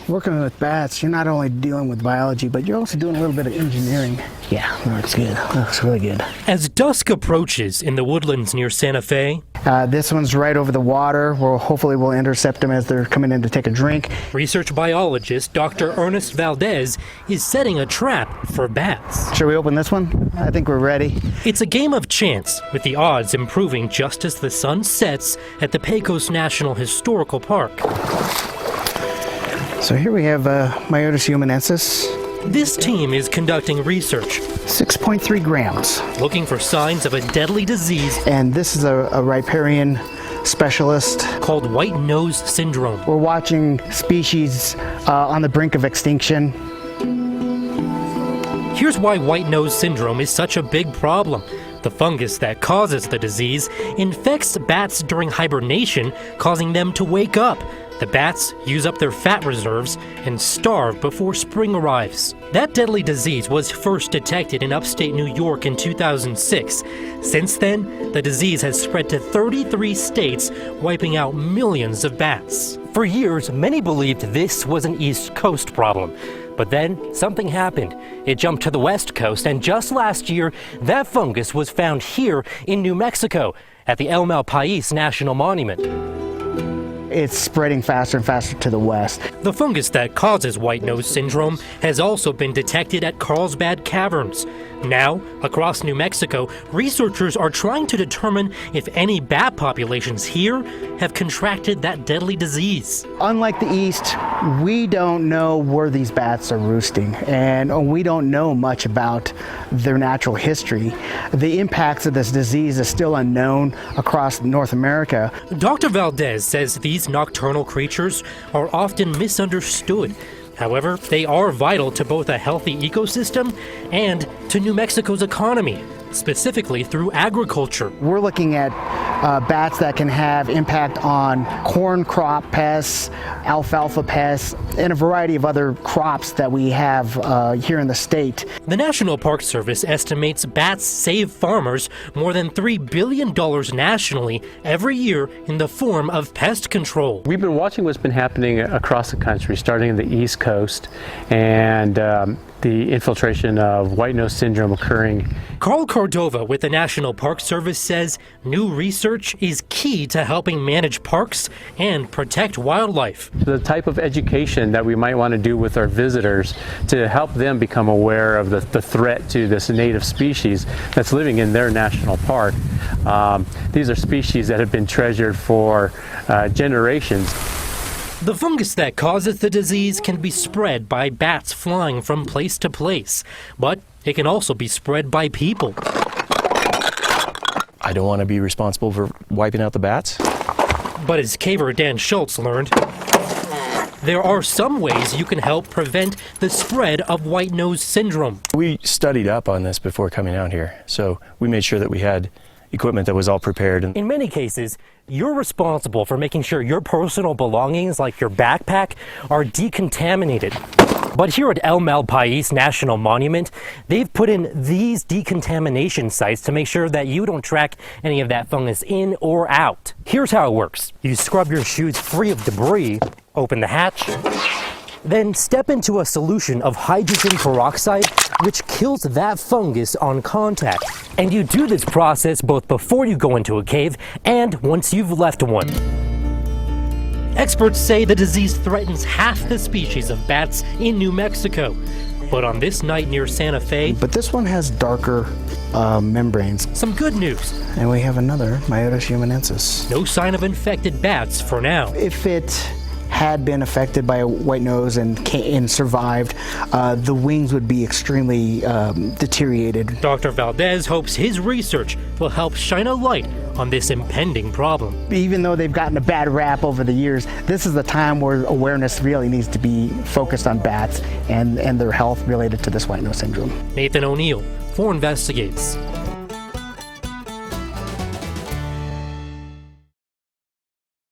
Working with bats, you're not only dealing with biology, but you're also doing a little bit of engineering. Yeah, that looks good. That looks really good. As dusk approaches in the woodlands near Santa Fe, this one's right over the water. Hopefully we'll intercept them as they're coming in to take a drink. research biologist Dr. Ernest Valdez is setting a trap for bats. Should we open this one? I think we're ready. It's a game of chance, with the odds improving just as the sun sets at the Pecos National Historical Park. So here we have Myotis humanensis. This team is conducting research, 6.3 grams. looking for signs of a deadly disease And this is a riparian specialist. called white nose syndrome. We're watching species on the brink of extinction. Here's why white nose syndrome is such a big problem. The fungus that causes the disease infects bats during hibernation, causing them to wake up. The bats use up their fat reserves and starve before spring arrives. That deadly disease was first detected in upstate New York in 2006. Since then, the disease has spread to 33 states, wiping out millions of bats. For years, many believed this was an East Coast problem. But then something happened. It jumped to the West Coast, and just last year, that fungus was found here in New Mexico at the El Malpais National Monument. It's spreading faster and faster to the west. The fungus that causes white nose syndrome has also been detected at Carlsbad Caverns. Now, across New Mexico, researchers are trying to determine if any bat populations here have contracted that deadly disease. Unlike the east, we don't know where these bats are roosting, and we don't know much about their natural history. The impacts of this disease is still unknown across North America. Dr. Valdez says these nocturnal creatures are often misunderstood. However, they are vital to both a healthy ecosystem and to New Mexico's economy, specifically through agriculture. We're looking at bats that can have impact on corn crop pests, alfalfa pests, and a variety of other crops that we have here in the state. The National Park Service estimates bats save farmers more than $3 billion nationally every year in the form of pest control. We've been watching what's been happening across the country, starting in the East Coast, and the infiltration of white nose syndrome occurring. Carl Cordova with the National Park Service says new research is key to helping manage parks and protect wildlife. The type of education that we might want to do with our visitors to help them become aware of the threat to this native species that's living in their national park. These are species that have been treasured for generations. The fungus that causes the disease can be spread by bats flying from place to place, but it can also be spread by people. I don't want to be responsible for wiping out the bats. But as caver Dan Schultz learned, there are some ways you can help prevent the spread of white nose syndrome. We studied up on this before coming out here, so we made sure that we had equipment that was all prepared. In many cases, you're responsible for making sure your personal belongings, like your backpack, are decontaminated. But here at El Malpais National Monument, they've put in these decontamination sites to make sure that you don't track any of that fungus in or out. Here's how it works. You scrub your shoes free of debris, open the hatch, then step into a solution of hydrogen peroxide, which kills that fungus on contact. And you do this process both before you go into a cave and once you've left one. Experts say the disease threatens half the species of bats in New Mexico. But on this night near Santa Fe, But this one has darker membranes. some good news. And we have another Myotis humanensis. No sign of infected bats for now. If it had been affected by a white nose and survived, the wings would be extremely deteriorated. Dr. Valdez hopes his research will help shine a light on this impending problem. Even though they've gotten a bad rap over the years, this is the time where awareness really needs to be focused on bats and their health related to this white nose syndrome. Nathan O'Neill, 4 Investigates.